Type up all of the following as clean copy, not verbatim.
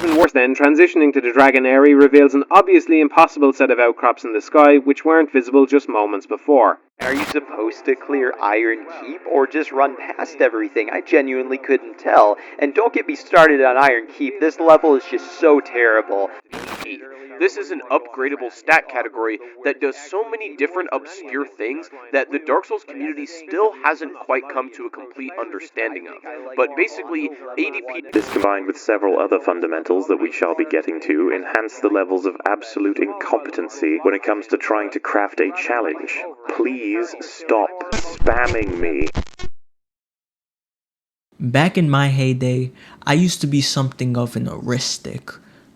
Even worse then, transitioning to the Dragon area reveals an obviously impossible set of outcrops in the sky which weren't visible just moments before. Are you supposed to clear Iron Keep or just run past everything? I genuinely couldn't tell. And don't get me started on Iron Keep, this level is just so terrible. This is an upgradable stat category that does so many different obscure things that the Dark Souls community still hasn't quite come to a complete understanding of. But basically, ADP... This combined with several other fundamentals that we shall be getting to enhance the levels of absolute incompetency when it comes to trying to craft a challenge. Please stop spamming me. Back in my heyday, I used to be something of an heuristic,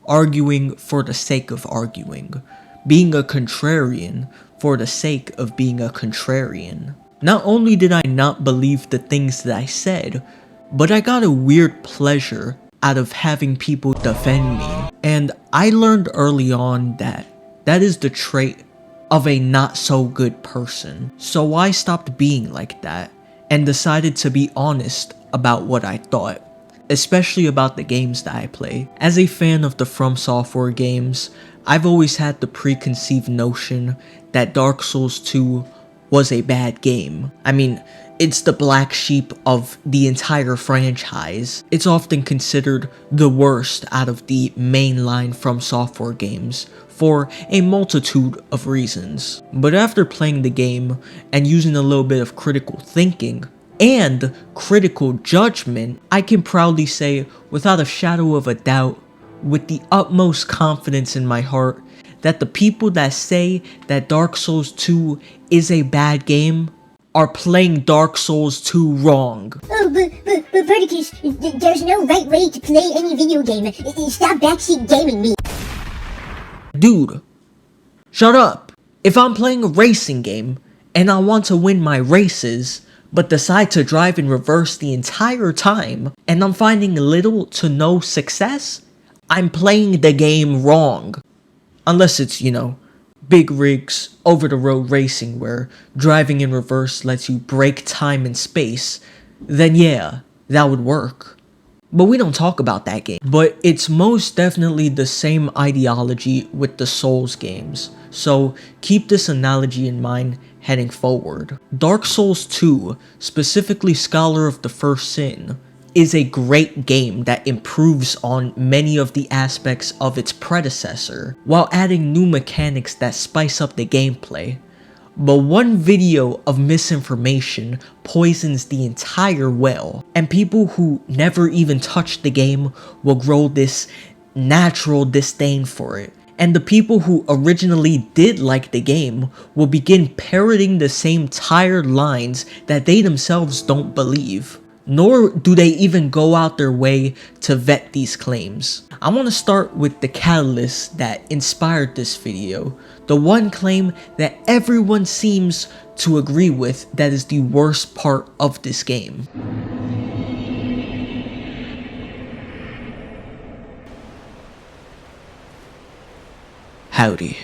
arguing for the sake of arguing, being a contrarian for the sake of being a contrarian. Not only did I not believe the things that I said, but I got a weird pleasure out of having people defend me. And I learned early on that that is the trait of a not so good person. So I stopped being like that and decided to be honest about what I thought, especially about the games that I play. As a fan of the FromSoftware games, I've always had the preconceived notion that Dark Souls 2 was a bad game. I mean, it's the black sheep of the entire franchise. It's often considered the worst out of the mainline FromSoftware games for a multitude of reasons. But after playing the game and using a little bit of critical thinking and critical judgment, I can proudly say without a shadow of a doubt, with the utmost confidence in my heart, that the people that say that Dark Souls 2 is a bad game are playing Dark Souls 2 wrong. Oh, but Verticus, there's no right way to play any video game. Stop backseat gaming me. Dude, shut up. If I'm playing a racing game and I want to win my races, but decide to drive in reverse the entire time, and I'm finding little to no success, I'm playing the game wrong. Unless it's, you know, big rigs, over-the-road racing where driving in reverse lets you break time and space, then yeah, that would work. But we don't talk about that game. But it's most definitely the same ideology with the Souls games, so keep this analogy in mind heading forward. Dark Souls 2, specifically Scholar of the First Sin, is a great game that improves on many of the aspects of its predecessor, while adding new mechanics that spice up the gameplay. But one video of misinformation poisons the entire well, and people who never even touched the game will grow this natural disdain for it. And the people who originally did like the game will begin parroting the same tired lines that they themselves don't believe. Nor do they even go out their way to vet these claims. I want to start with the catalyst that inspired this video, the one claim that everyone seems to agree with that is the worst part of this game. Howdy,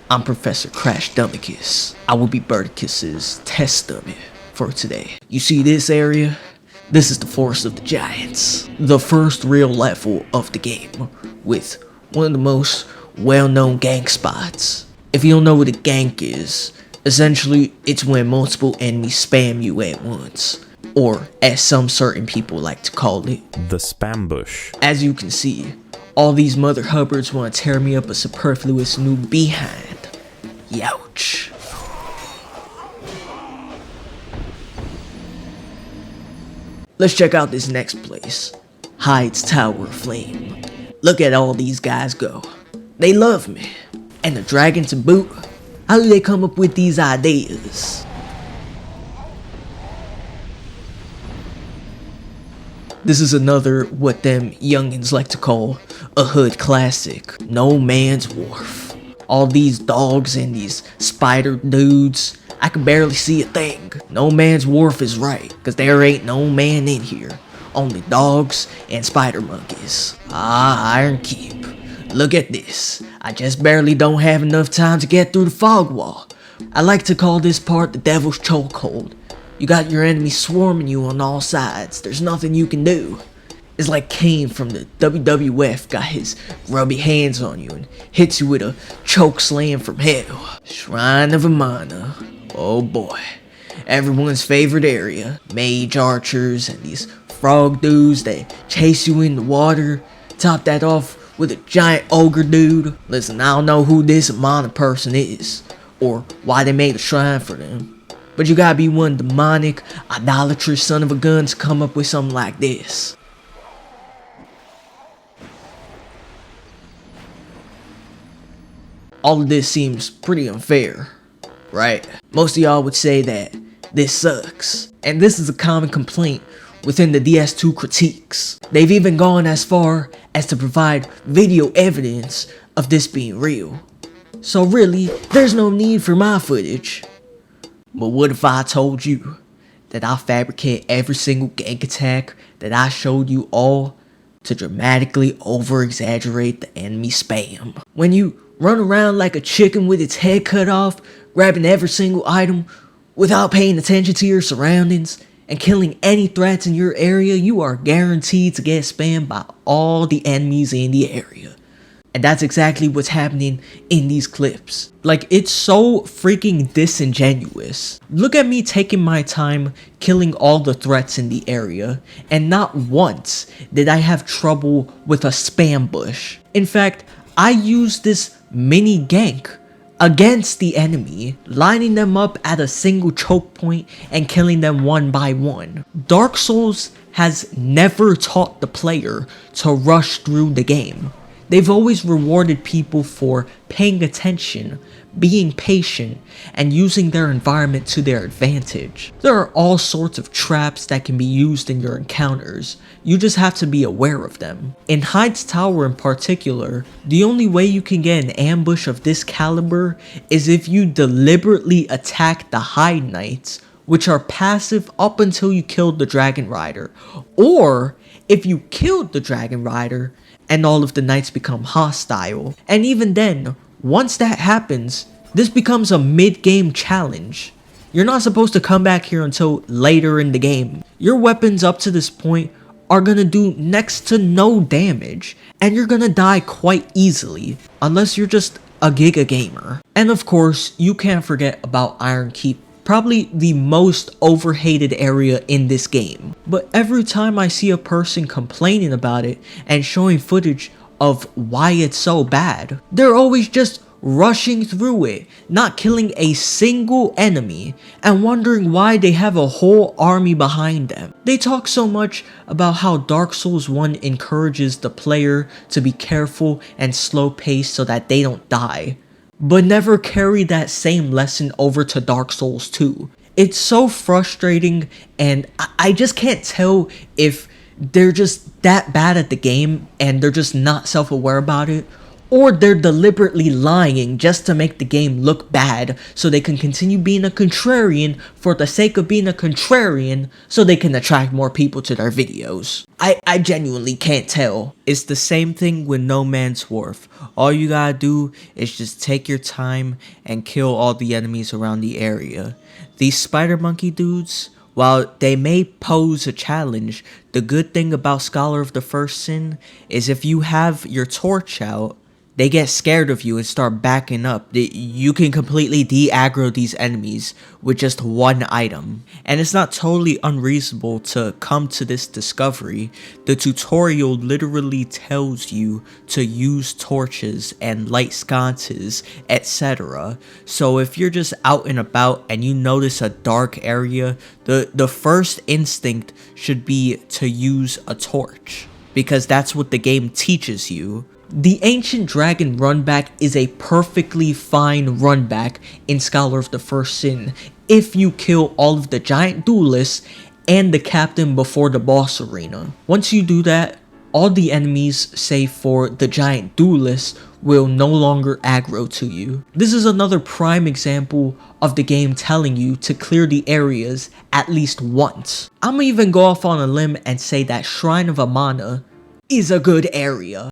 I'm Professor Crash Dummicus. I will be Verticus's test dummy for today. You see this area? This is the Forest of the Giants, the first real level of the game, with one of the most well-known gank spots. If you don't know what a gank is, essentially it's when multiple enemies spam you at once, or as some certain people like to call it, the spam bush. As you can see, all these mother hubbards want to tear me up a superfluous new behind. Youch. Let's check out this next place, Hyde's Tower of Flame. Look at all these guys go. They love me. And the dragon to boot. How do they come up with these ideas? This is another what them youngins like to call a hood classic, No Man's Wharf. All these dogs and these spider dudes, I can barely see a thing. No Man's Wharf is right, cause there ain't no man in here. Only dogs and spider monkeys. Ah, Iron Keep. Look at this. I just barely don't have enough time to get through the fog wall. I like to call this part the Devil's Chokehold. You got your enemies swarming you on all sides. There's nothing you can do. It's like Kane from the WWF got his grubby hands on you and hits you with a choke slam from hell. Shrine of Amana. Oh boy. Everyone's favorite area. Mage archers and these frog dudes that chase you in the water. Top that off with a giant ogre dude. Listen, I don't know who this Amana person is, or why they made a shrine for them, but you gotta be one demonic, idolatrous son of a gun to come up with something like this. All of this seems pretty unfair, right? Most of y'all would say that this sucks, and this is a common complaint within the DS2 critiques. They've even gone as far as to provide video evidence of this being real. So really, there's no need for my footage. But what if I told you that I fabricate every single gank attack that I showed you all to dramatically over-exaggerate the enemy spam? When you run around like a chicken with its head cut off, grabbing every single item without paying attention to your surroundings, and killing any threats in your area, you are guaranteed to get spammed by all the enemies in the area. And that's exactly what's happening in these clips. Like, it's so freaking disingenuous. Look at me taking my time killing all the threats in the area, and not once did I have trouble with a spam bush. In fact, I used this mini gank against the enemy, lining them up at a single choke point and killing them one by one. Dark Souls has never taught the player to rush through the game. They've always rewarded people for paying attention, being patient, and using their environment to their advantage. There are all sorts of traps that can be used in your encounters. You just have to be aware of them. In Hyde's Tower in particular, the only way you can get an ambush of this caliber is if you deliberately attack the Hyde Knights, which are passive up until you killed the Dragon Rider, or if you killed the Dragon Rider and all of the knights become hostile. And even then, once that happens, this becomes a mid-game challenge. You're not supposed to come back here until later in the game. Your weapons up to this point are gonna do next to no damage, and you're gonna die quite easily, unless you're just a giga gamer. And of course, you can't forget about Iron Keep, probably the most overhated area in this game. But every time I see a person complaining about it and showing footage of why it's so bad, they're always just rushing through it, not killing a single enemy, and wondering why they have a whole army behind them. They talk so much about how Dark Souls 1 encourages the player to be careful and slow-paced so that they don't die, but never carry that same lesson over to Dark Souls 2. It's so frustrating, and I just can't tell if they're just that bad at the game and they're just not self-aware about it, or they're deliberately lying just to make the game look bad so they can continue being a contrarian for the sake of being a contrarian so they can attract more people to their videos. I genuinely can't tell. It's the same thing with No Man's Wharf. All you gotta do is just take your time and kill all the enemies around the area. These spider monkey dudes, while they may pose a challenge, the good thing about Scholar of the First Sin is if you have your torch out, they get scared of you and start backing up. You can completely de-aggro these enemies with just one item. And it's not totally unreasonable to come to this discovery. The tutorial literally tells you to use torches and light sconces, etc. So if you're just out and about and you notice a dark area, the first instinct should be to use a torch, because that's what the game teaches you. The Ancient Dragon runback is a perfectly fine runback in Scholar of the First Sin if you kill all of the giant duelists and the captain before the boss arena. Once you do that, all the enemies, save for the giant duelists, will no longer aggro to you. This is another prime example of the game telling you to clear the areas at least once. I'm gonna even go off on a limb and say that Shrine of Amana is a good area.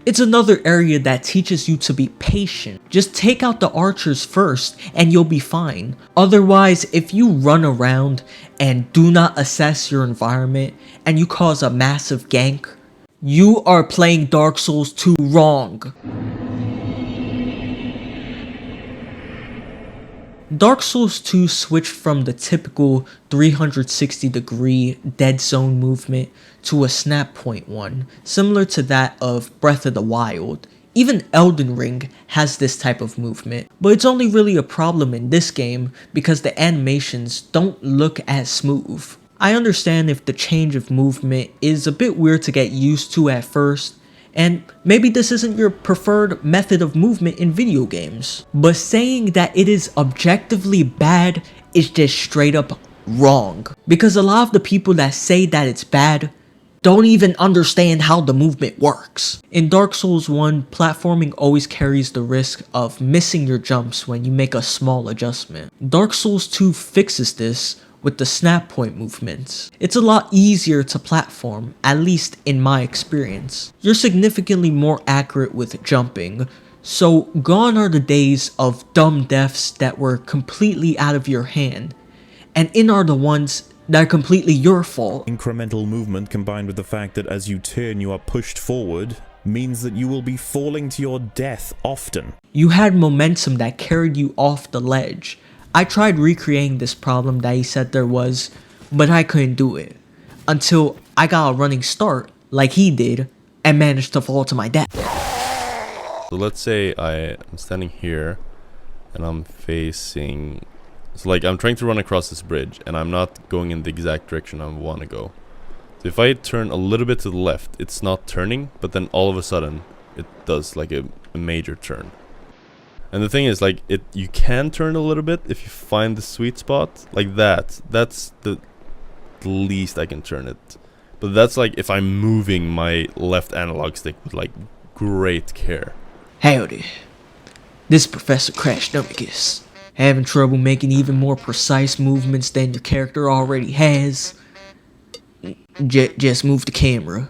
It's another area that teaches you to be patient. Just take out the archers first and you'll be fine. Otherwise, if you run around and do not assess your environment and you cause a massive gank, you are playing Dark Souls 2 wrong. Dark Souls 2 switched from the typical 360-degree dead zone movement to a snap point one, similar to that of Breath of the Wild. Even Elden Ring has this type of movement, but it's only really a problem in this game because the animations don't look as smooth. I understand if the change of movement is a bit weird to get used to at first, and maybe this isn't your preferred method of movement in video games, but saying that it is objectively bad is just straight up wrong. Because a lot of the people that say that it's bad don't even understand how the movement works. In Dark Souls 1, platforming always carries the risk of missing your jumps when you make a small adjustment. Dark Souls 2 fixes this with the snap point movements. It's a lot easier to platform, at least in my experience. You're significantly more accurate with jumping, so gone are the days of dumb deaths that were completely out of your hand, and in are the ones that are completely your fault. Incremental movement combined with the fact that as you turn you are pushed forward means that you will be falling to your death often. You had momentum that carried you off the ledge. I tried recreating this problem that he said there was, but I couldn't do it. Until I got a running start, like he did, and managed to fall to my death. So let's say I'm standing here, and I'm facing... So like, I'm trying to run across this bridge, and I'm not going in the exact direction I want to go. So if I turn a little bit to the left, it's not turning, but then all of a sudden, it does like a major turn. And the thing is, like, you can turn a little bit if you find the sweet spot, like that. That's the least I can turn it. But that's like if I'm moving my left analog stick with like great care. Howdy. This is Professor Crash Dumicus. Having trouble making even more precise movements than your character already has? Just move the camera.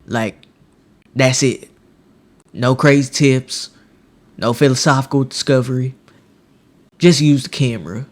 Like, that's it. No crazy tips. No philosophical discovery. Just use the camera.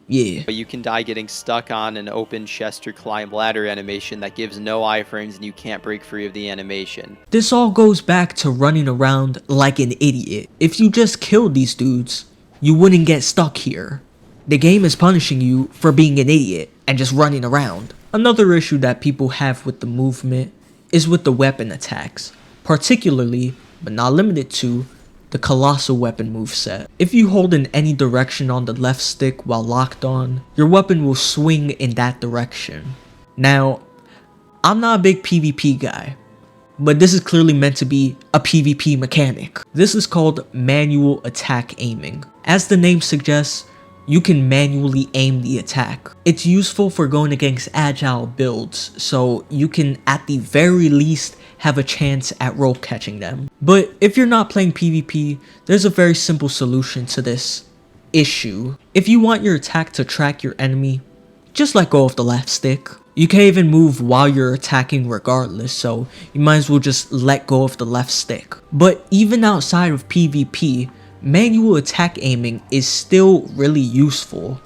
Yeah. But you can die getting stuck on an open chest or climb ladder animation that gives no iframes and you can't break free of the animation. This all goes back to running around like an idiot. If you just killed these dudes, you wouldn't get stuck here. The game is punishing you for being an idiot and just running around. Another issue that people have with the movement is with the weapon attacks, particularly, but not limited to, the colossal weapon moveset. If you hold in any direction on the left stick while locked on, your weapon will swing in that direction. Now, I'm not a big PvP guy, but this is clearly meant to be a PvP mechanic. This is called manual attack aiming. As the name suggests, you can manually aim the attack. It's useful for going against agile builds, so you can at the very least have a chance at roll catching them. But if you're not playing PvP, there's a very simple solution to this issue. If you want your attack to track your enemy, just let go of the left stick. You can even move while you're attacking regardless, so you might as well just let go of the left stick. But even outside of PvP, manual attack aiming is still really useful.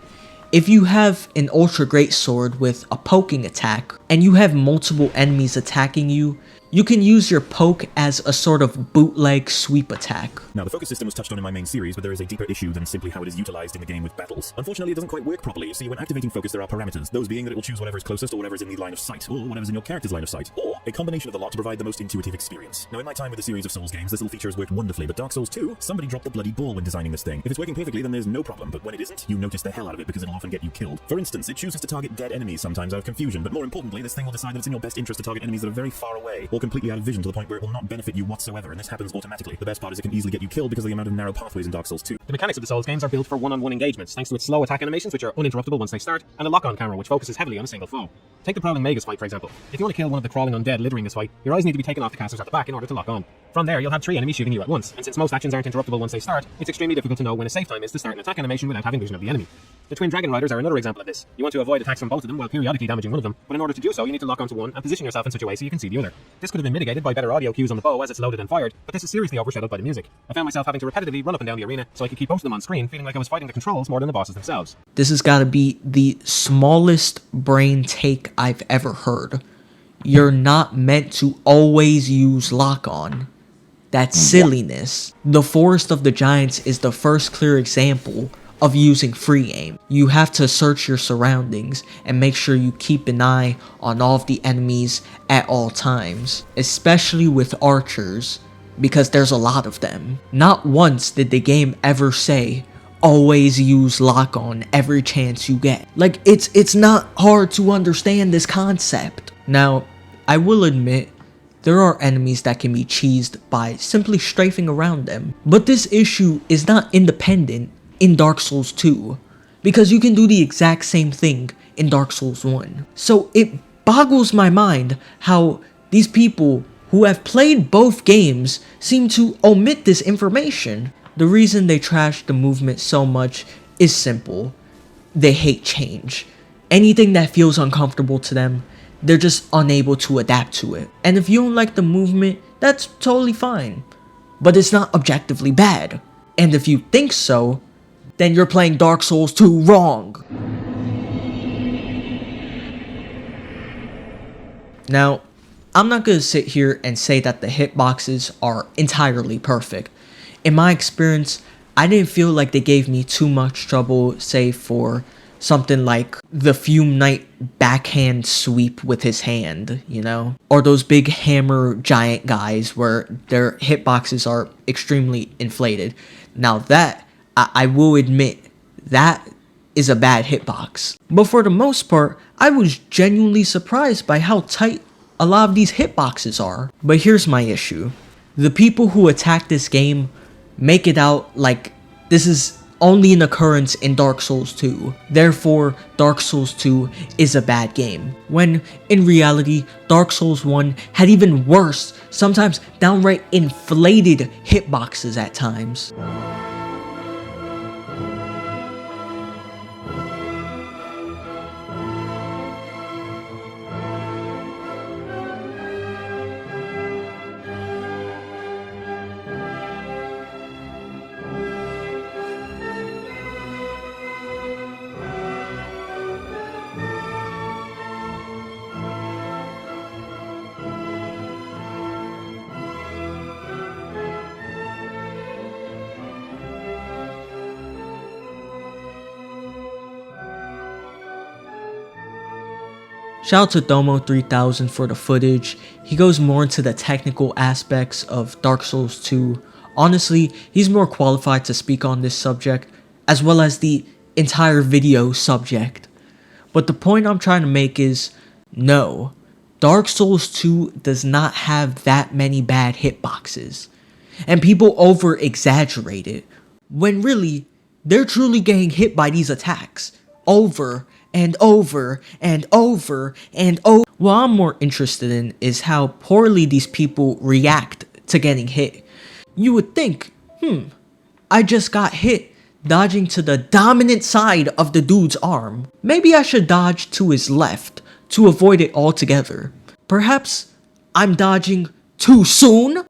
If you have an ultra great sword with a poking attack, and you have multiple enemies attacking you, you can use your poke as a sort of bootleg sweep attack. Now, the focus system was touched on in my main series, but there is a deeper issue than simply how it is utilized in the game with battles. Unfortunately, it doesn't quite work properly. See, when activating focus, there are parameters, those being that it will choose whatever is closest or whatever is in the line of sight, or whatever is in your character's line of sight, or a combination of the lot to provide the most intuitive experience. Now, in my time with the series of Souls games, this little feature has worked wonderfully, but Dark Souls 2, somebody dropped the bloody ball when designing this thing. If it's working perfectly, then there's no problem, but when it isn't, you notice the hell out of it because it'll often get you killed. For instance, it chooses to target dead enemies sometimes out of confusion, but more importantly, this thing will decide that it's in your best interest to target enemies that are very far away, or completely out of vision to the point where it will not benefit you whatsoever, and this happens automatically. The best part is it can easily get you killed because of the amount of narrow pathways in Dark Souls 2. The mechanics of the Souls games are built for one-on-one engagements, thanks to its slow attack animations, which are uninterruptible once they start, and a lock-on camera, which focuses heavily on a single foe. Take the Prowling Magus fight, for example. If you want to kill one of the crawling undead littering this fight, your eyes need to be taken off the casters at the back in order to lock on. From there, you'll have 3 enemies shooting you at once, and since most actions aren't interruptible once they start, it's extremely difficult to know when a safe time is to start an attack animation without having vision of the enemy. The Twin Dragon Riders are another example of this. You want to avoid attacks from both of them while periodically damaging one of them, but in order to do so, you need to lock onto one and position yourself in such a way so you can see the other. This This could have been mitigated by better audio cues on the bow as it's loaded and fired, but this is seriously overshadowed by the music. I found myself having to repetitively run up and down the arena so I could keep both of them on screen, feeling like I was fighting the controls more than the bosses themselves. This has got to be the smallest brain take I've ever heard. You're not meant to always use lock-on. That's silliness. The Forest of the Giants is the first clear example of using free aim. You have to search your surroundings and make sure you keep an eye on all of the enemies at all times, especially with archers, because there's a lot of them. Not once did the game ever say, always use lock-on every chance you get. Like, it's not hard to understand this concept. Now, I will admit, there are enemies that can be cheesed by simply strafing around them, but this issue is not independent in Dark Souls 2, because you can do the exact same thing in Dark Souls 1. So it boggles my mind how these people who have played both games seem to omit this information. The reason they trash the movement so much is simple. They hate change. Anything that feels uncomfortable to them, they're just unable to adapt to it. And if you don't like the movement, that's totally fine. But it's not objectively bad. And if you think so, then you're playing Dark Souls 2 wrong. Now, I'm not gonna sit here and say that the hitboxes are entirely perfect. In my experience, I didn't feel like they gave me too much trouble, say for something like the Fume Knight backhand sweep with his hand, you know? Or those big hammer giant guys where their hitboxes are extremely inflated. Now that, I will admit, that is a bad hitbox. But for the most part, I was genuinely surprised by how tight a lot of these hitboxes are. But here's my issue. The people who attack this game make it out like this is only an occurrence in Dark Souls 2. Therefore, Dark Souls 2 is a bad game. When, in reality, Dark Souls 1 had even worse, sometimes downright inflated hitboxes at times. Shout out to Domo3000 for the footage. He goes more into the technical aspects of Dark Souls 2. Honestly, he's more qualified to speak on this subject, as well as the entire video subject. But the point I'm trying to make is, no, Dark Souls 2 does not have that many bad hitboxes. And people over-exaggerate it, when really, they're truly getting hit by these attacks, over and over and over and over. What I'm more interested in is how poorly these people react to getting hit. You would think, I just got hit dodging to the dominant side of the dude's arm. Maybe I should dodge to his left to avoid it altogether. Perhaps I'm dodging too soon?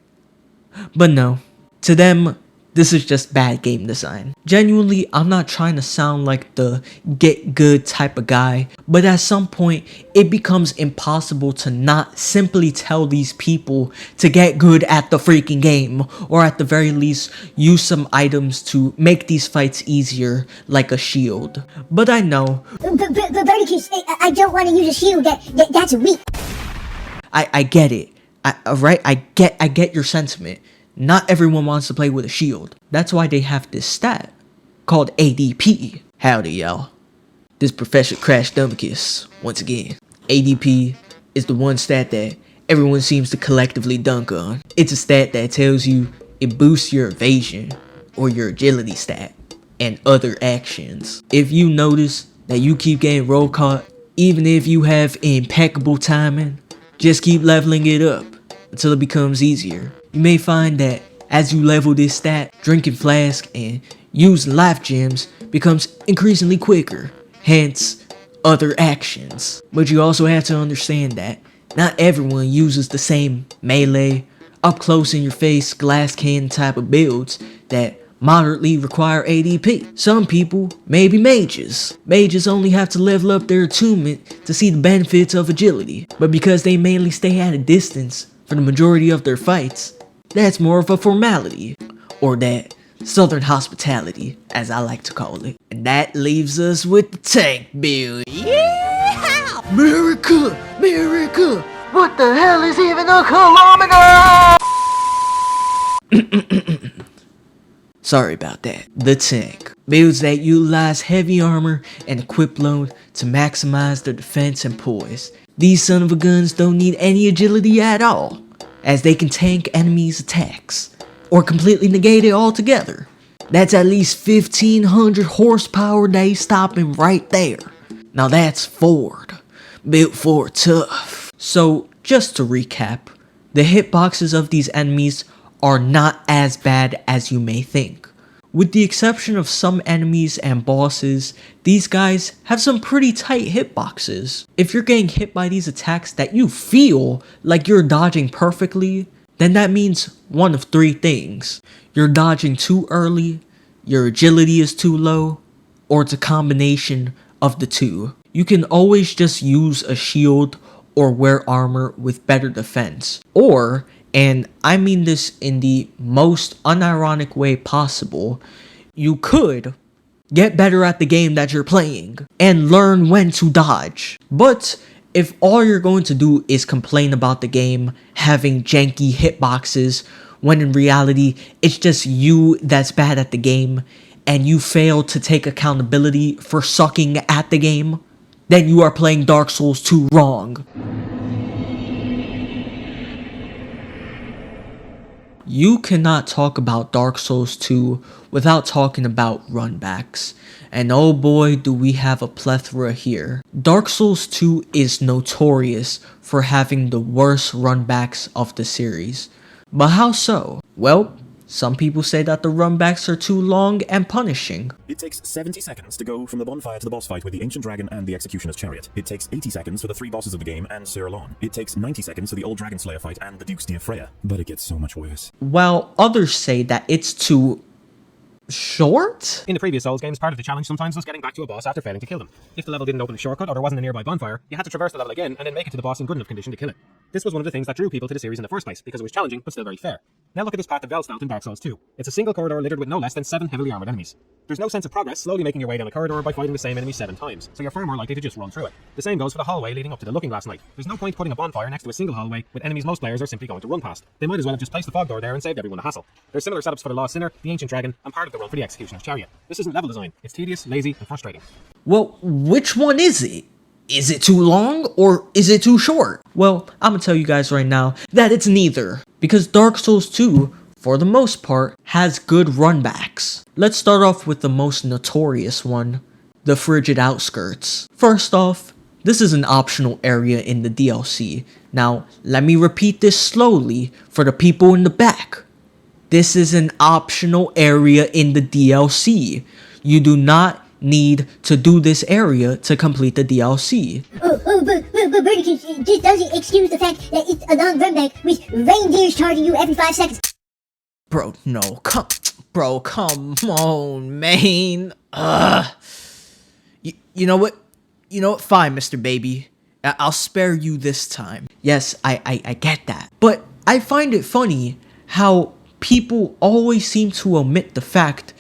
But no, to them, this is just bad game design. Genuinely, I'm not trying to sound like the get good type of guy, but at some point, it becomes impossible to not simply tell these people to get good at the freaking game, or at the very least, use some items to make these fights easier, like a shield. But I know. But Birdicus, I don't want to use a shield. That's weak. I get it. Alright, I get your sentiment. Not everyone wants to play with a shield. That's why they have this stat called ADP. Howdy, y'all. This Professor Crash Dumbicus once again. ADP is the one stat that everyone seems to collectively dunk on. It's a stat that tells you it boosts your evasion or your agility stat and other actions. If you notice that you keep getting roll caught, even if you have impeccable timing, just keep leveling it up until it becomes easier. You may find that as you level this stat, drinking flask and using life gems becomes increasingly quicker, hence other actions. But you also have to understand that Not everyone uses the same melee, up close in your face, glass cannon type of builds that moderately require ADP. Some people may be mages. Mages only have to level up their attunement to see the benefits of agility. But because they mainly stay at a distance for the majority of their fights, that's more of a formality. Or that southern hospitality, as I like to call it. And that leaves us with the tank build. Yeah! America! America! What the hell is even a kilometer? Sorry about that. The tank. Builds that utilize heavy armor and equip load to maximize their defense and poise. These son of a guns don't need any agility at all, as they can tank enemies' attacks, or completely negate it altogether. That's at least 1500 horsepower they stopping right there. Now that's Ford. Built for tough. So, just to recap, the hitboxes of these enemies are not as bad as you may think. With the exception of some enemies and bosses, these guys have some pretty tight hitboxes. If you're getting hit by these attacks that you feel like you're dodging perfectly, then that means one of three things. You're dodging too early, your agility is too low, or it's a combination of the two. You can always just use a shield or wear armor with better defense. Or, and I mean this in the most unironic way possible, you could get better at the game that you're playing and learn when to dodge. But if all you're going to do is complain about the game having janky hitboxes, when in reality it's just you that's bad at the game and you fail to take accountability for sucking at the game, then you are playing Dark Souls 2 wrong. You cannot talk about Dark Souls 2 without talking about runbacks. And oh boy, do we have a plethora here. Dark Souls 2 is notorious for having the worst runbacks of the series. But how so? Well, some people say that the runbacks are too long and punishing. It takes 70 seconds to go from the bonfire to the boss fight with the Ancient Dragon and the Executioner's Chariot. It takes 80 seconds for the 3 bosses of the game and Sir Lon. It takes 90 seconds for the Old Dragon Slayer fight and the Duke's Dear Freya. But it gets so much worse. While others say that it's too short? In the previous Souls games, part of the challenge sometimes was getting back to a boss after failing to kill them. If the level didn't open a shortcut or there wasn't a nearby bonfire, you had to traverse the level again and then make it to the boss in good enough condition to kill it. This was one of the things that drew people to the series in the first place, because it was challenging but still very fair. Now look at this path of Velstalt in Dark Souls 2. It's a single corridor littered with no less than 7 heavily armored enemies. There's no sense of progress slowly making your way down a corridor by fighting the same enemy 7 times, so you're far more likely to just run through it. The same goes for the hallway leading up to the Looking Glass Knight. There's no point putting a bonfire next to a single hallway with enemies most players are simply going to run past. They might as well have just placed the fog door there and saved everyone a hassle. There's similar setups for the Lost Sinner, the Ancient Dragon, and part of the run for the Executioner's Chariot. This isn't level design. It's tedious, lazy, and frustrating. Well, which one is it? Is it too long or is it too short? Well, I'm gonna tell you guys right now that it's neither. Because Dark Souls 2, for the most part, has good runbacks. Let's start off with the most notorious one, the Frigid Outskirts. First off, this is an optional area in the DLC. Now, let me repeat this slowly for the people in the back. This is an optional area in the DLC. You do not need to do this area to complete the DLC. But Birdie, this doesn't excuse the fact that it's a long run back with reindeers charging you every 5 seconds. Bro, no, come on, man. You know what? Fine, Mr. Baby. I'll spare you this time. Yes, I get that. But I find it funny how people always seem to omit the fact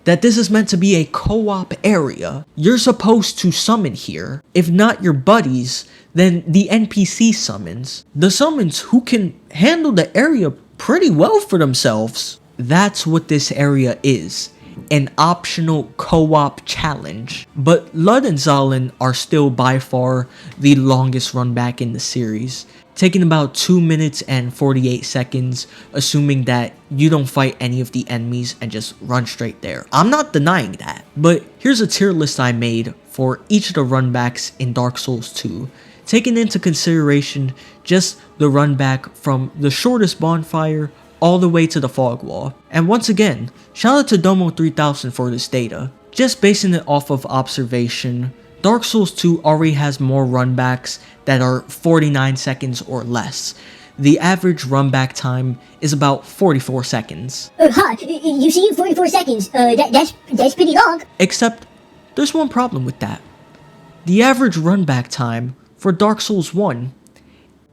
that this is meant to be a co-op area. You're supposed to summon here. If not your buddies, then the NPC summons. The summons who can handle the area pretty well for themselves. That's what this area is. An optional co-op challenge. But Lud and Zalin are still by far the longest run back in the series, taking about 2 minutes and 48 seconds, assuming that you don't fight any of the enemies and just run straight there. I'm not denying that, but here's a tier list I made for each of the runbacks in Dark Souls 2, taking into consideration just the runback from the shortest bonfire all the way to the fog wall. And once again, shout out to Domo 3000 for this data. Just basing it off of observation, Dark Souls 2 already has more runbacks that are 49 seconds or less. The average runback time is about 44 seconds. You see, 44 seconds, that's pretty long. Except, there's one problem with that. The average runback time for Dark Souls 1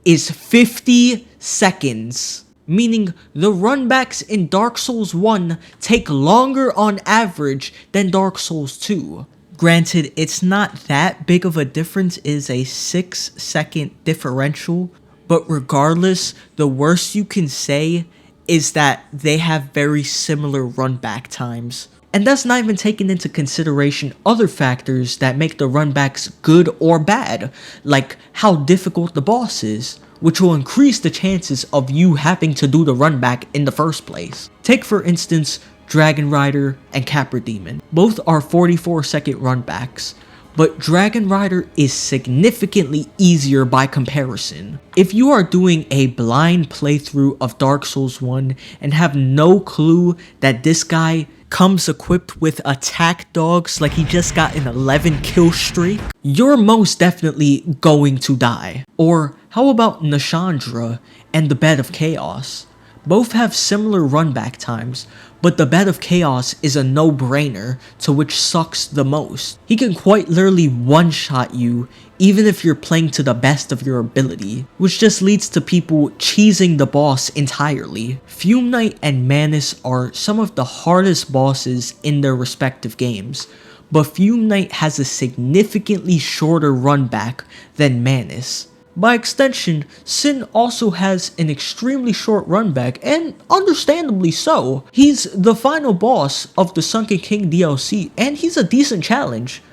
is 50 seconds. Meaning, the runbacks in Dark Souls 1 take longer on average than Dark Souls 2. Granted, it's not that big of a difference, it is a 6-second differential, but regardless, the worst you can say is that they have very similar runback times. And that's not even taking into consideration other factors that make the runbacks good or bad, like how difficult the boss is, which will increase the chances of you having to do the runback in the first place. Take for instance, Dragon Rider and Capra Demon. Both are 44-second runbacks, but Dragon Rider is significantly easier by comparison. If you are doing a blind playthrough of Dark Souls 1 and have no clue that this guy comes equipped with attack dogs like he just got an 11 kill streak, you're most definitely going to die. Or how about Nashandra and the Bed of Chaos? Both have similar runback times, but the Bed of Chaos is a no-brainer, to which sucks the most. He can quite literally one-shot you even if you're playing to the best of your ability, which just leads to people cheesing the boss entirely. Fume Knight and Manus are some of the hardest bosses in their respective games, but Fume Knight has a significantly shorter runback than Manus. By extension, Sin also has an extremely short runback, and understandably so. He's the final boss of the Sunken King DLC, and he's a decent challenge.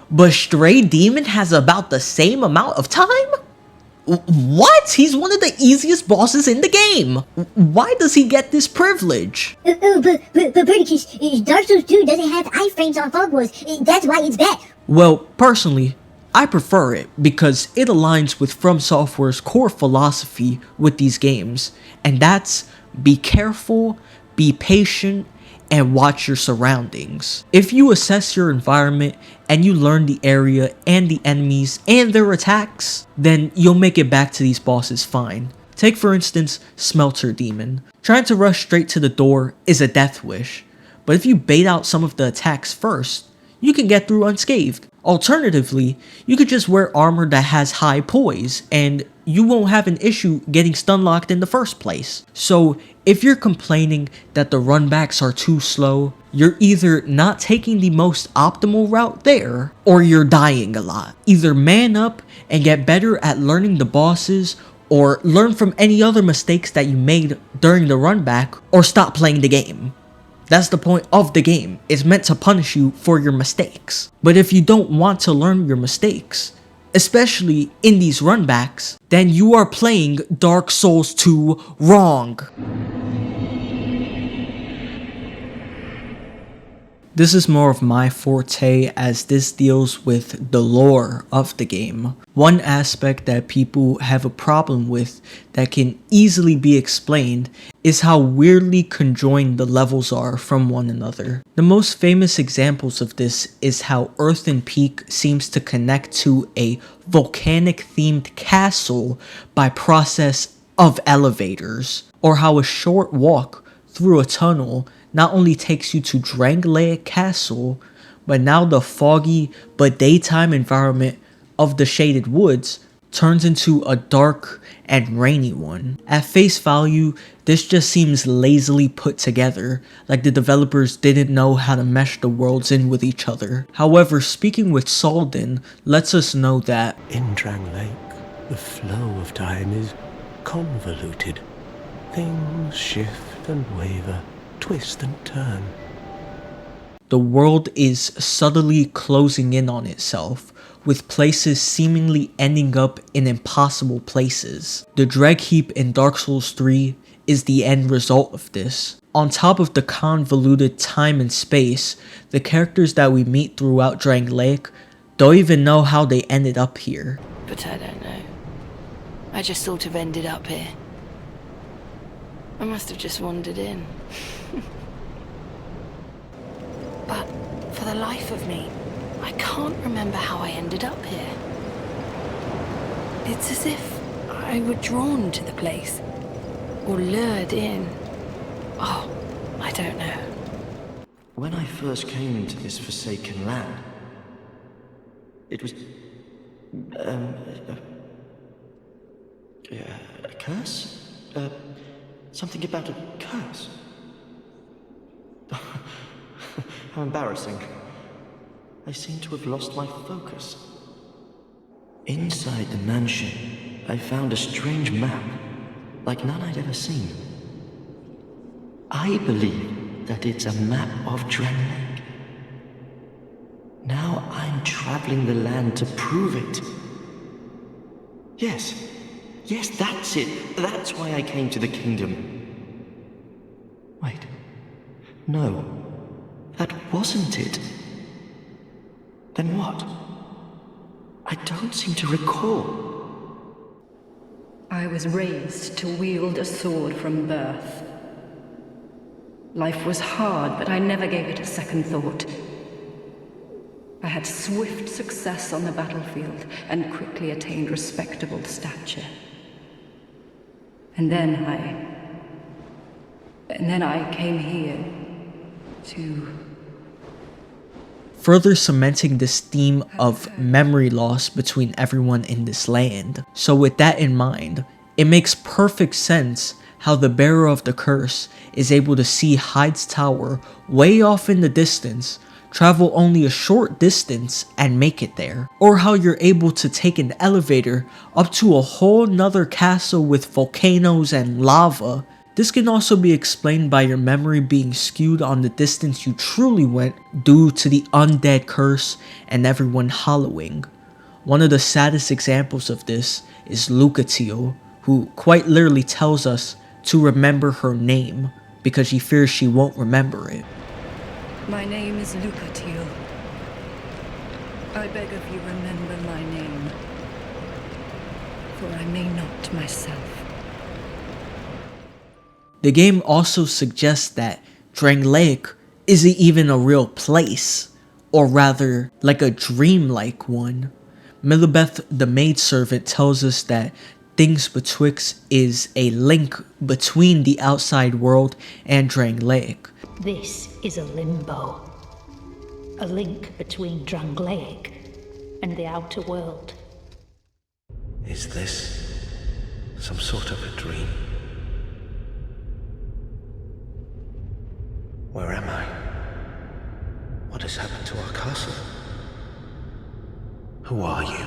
But Stray Demon has about the same amount of time? What? He's one of the easiest bosses in the game! Why does he get this privilege? But Perdiccas, Dark Souls 2 doesn't have iframes on Fog Wars, that's why it's bad. Well, personally, I prefer it because it aligns with FromSoftware's core philosophy with these games, and that's be careful, be patient, and watch your surroundings. If you assess your environment and you learn the area and the enemies and their attacks, then you'll make it back to these bosses fine. Take for instance Smelter Demon. Trying to rush straight to the door is a death wish, but if you bait out some of the attacks first, you can get through unscathed. Alternatively, you could just wear armor that has high poise, and you won't have an issue getting stun locked in the first place. So if you're complaining that the runbacks are too slow, you're either not taking the most optimal route there, or you're dying a lot. Either man up and get better at learning the bosses, or learn from any other mistakes that you made during the runback, or stop playing the game. That's the point of the game. It's meant to punish you for your mistakes. But if you don't want to learn your mistakes, especially in these runbacks, then you are playing Dark Souls 2 wrong. This is more of my forte as this deals with the lore of the game. One aspect that people have a problem with that can easily be explained is how weirdly conjoined the levels are from one another. The most famous examples of this is how Earthen Peak seems to connect to a volcanic themed castle by process of elevators, or how a short walk through a tunnel not only takes you to Drangleic Castle, but now the foggy but daytime environment of the Shaded Woods turns into a dark and rainy one. At face value, this just seems lazily put together, like the developers didn't know how to mesh the worlds in with each other. However, speaking with Salden lets us know that in Drangleic, the flow of time is convoluted. Things shift and waver, twist and turn. The world is subtly closing in on itself, with places seemingly ending up in impossible places. The Dreg Heap in Dark Souls 3 is the end result of this. On top of the convoluted time and space, the characters that we meet throughout Drangleic don't even know how they ended up here. But I don't know. I just sort of ended up here. I must have just wandered in. But for the life of me, I can't remember how I ended up here. It's as if I were drawn to the place, or lured in. Oh, I don't know. When I first came into this forsaken land, it was... a curse? Something about a curse? How embarrassing. I seem to have lost my focus. Inside the mansion, I found a strange map, like none I'd ever seen. I believe that it's a map of Drang Lake. Now I'm traveling the land to prove it. Yes, that's it. That's why I came to the kingdom. Wait, no, that wasn't it. Then what? I don't seem to recall. I was raised to wield a sword from birth. Life was hard, but I never gave it a second thought. I had swift success on the battlefield and quickly attained respectable stature. And then I came here to... Further cementing this theme of memory loss between everyone in this land. So with that in mind, it makes perfect sense how the bearer of the curse is able to see Hyde's tower way off in the distance, travel only a short distance and make it there. Or how you're able to take an elevator up to a whole nother castle with volcanoes and lava. This can also be explained by your memory being skewed on the distance you truly went due to the undead curse and everyone hollowing. One of the saddest examples of this is Lucatile, who quite literally tells us to remember her name because she fears she won't remember it. My name is Lucatile. I beg of you, remember my name, for I may not myself. The game also suggests that Drang Lake isn't even a real place, or rather, like a dream-like one. Millibeth the maidservant tells us that Things Betwixt is a link between the outside world and Drang Lake. This is a limbo. A link between Drang Lake and the outer world. Is this some sort of a dream? Where am I? What has happened to our castle? Who are you?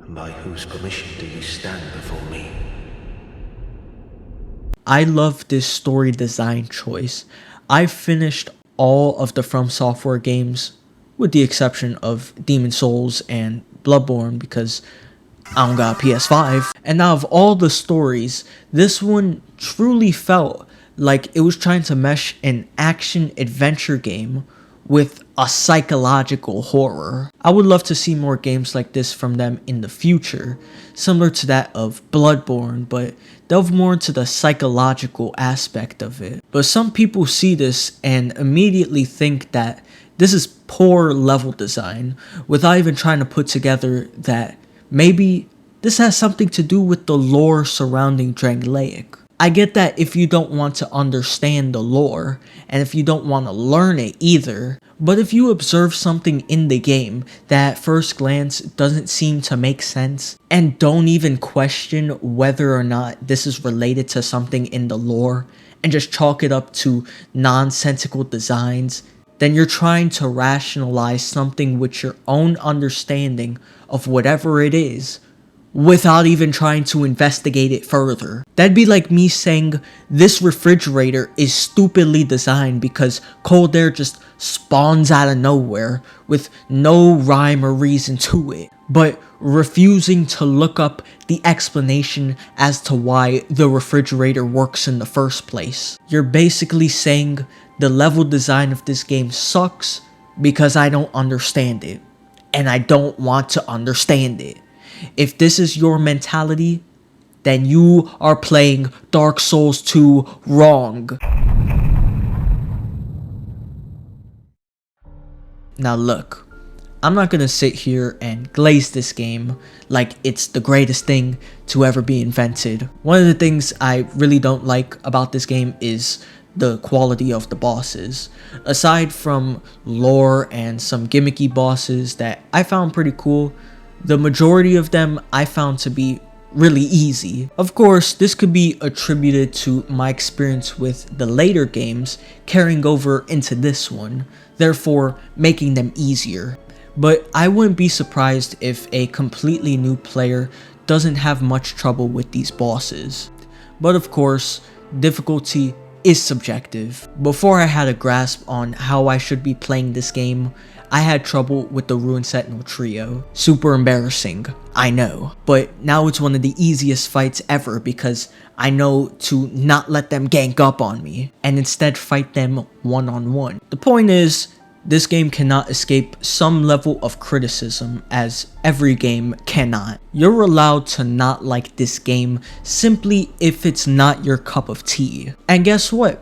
And by whose permission do you stand before me? I love this story design choice. I finished all of the FromSoftware games, with the exception of Demon's Souls and Bloodborne because I don't got a PS5. And out of all the stories, this one truly felt like it was trying to mesh an action-adventure game with a psychological horror. I would love to see more games like this from them in the future, similar to that of Bloodborne, but delve more into the psychological aspect of it. But some people see this and immediately think that this is poor level design, without even trying to put together that maybe this has something to do with the lore surrounding Drang Lake. I get that if you don't want to understand the lore, and if you don't want to learn it either, but if you observe something in the game that at first glance doesn't seem to make sense, and don't even question whether or not this is related to something in the lore, and just chalk it up to nonsensical designs, then you're trying to rationalize something with your own understanding of whatever it is, without even trying to investigate it further. That'd be like me saying this refrigerator is stupidly designed because cold air just spawns out of nowhere with no rhyme or reason to it, but refusing to look up the explanation as to why the refrigerator works in the first place. You're basically saying the level design of this game sucks because I don't understand it, and I don't want to understand it. If this is your mentality, then you are playing Dark Souls 2 wrong. Now look, I'm not gonna sit here and glaze this game like it's the greatest thing to ever be invented. One of the things I really don't like about this game is the quality of the bosses. Aside from lore and some gimmicky bosses that I found pretty cool, the majority of them I found to be really easy. Of course, this could be attributed to my experience with the later games carrying over into this one, therefore making them easier. But I wouldn't be surprised if a completely new player doesn't have much trouble with these bosses. But of course, difficulty is subjective. Before I had a grasp on how I should be playing this game, I had trouble with the Ruined Sentinel trio. Super embarrassing, I know. But now it's one of the easiest fights ever because I know to not let them gank up on me and instead fight them one-on-one. The point is, this game cannot escape some level of criticism, as every game cannot. You're allowed to not like this game simply if it's not your cup of tea. And guess what?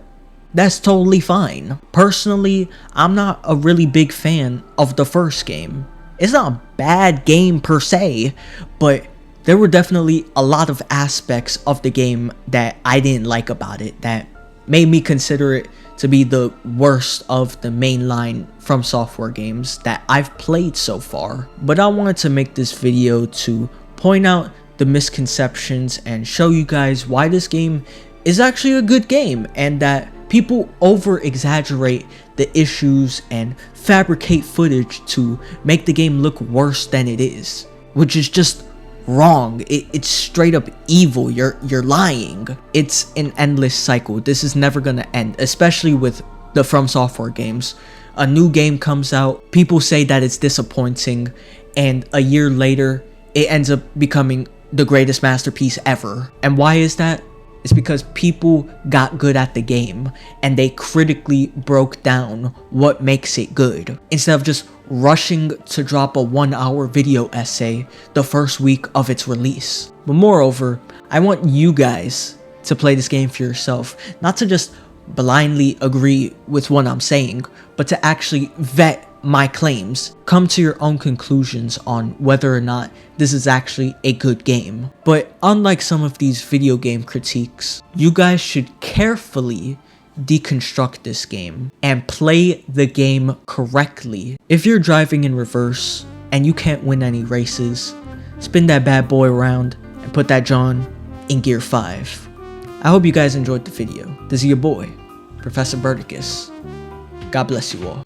That's totally fine. Personally, I'm not a really big fan of the first game. It's not a bad game per se, but there were definitely a lot of aspects of the game that I didn't like about it that made me consider it to be the worst of the mainline FromSoftware games that I've played so far. But I wanted to make this video to point out the misconceptions and show you guys why this game is actually a good game, and that people over-exaggerate the issues and fabricate footage to make the game look worse than it is, which is just wrong. It's straight up evil. You're lying. It's an endless cycle. This is never gonna end, especially with the FromSoftware games. A new game comes out, people say that it's disappointing, and a year later it ends up becoming the greatest masterpiece ever. And why is that? It's because people got good at the game and they critically broke down what makes it good, instead of just rushing to drop a 1-hour video essay the first week of its release. But moreover, I want you guys to play this game for yourself, not to just blindly agree with what I'm saying, but to actually vet my claims, come to your own conclusions on whether or not this is actually a good game. But unlike some of these video game critiques, you guys should carefully deconstruct this game and play the game correctly. If you're driving in reverse and you can't win any races, spin that bad boy around and put that John in gear 5. I hope you guys enjoyed the video. This is your boy, Professor Burticus. God bless you all.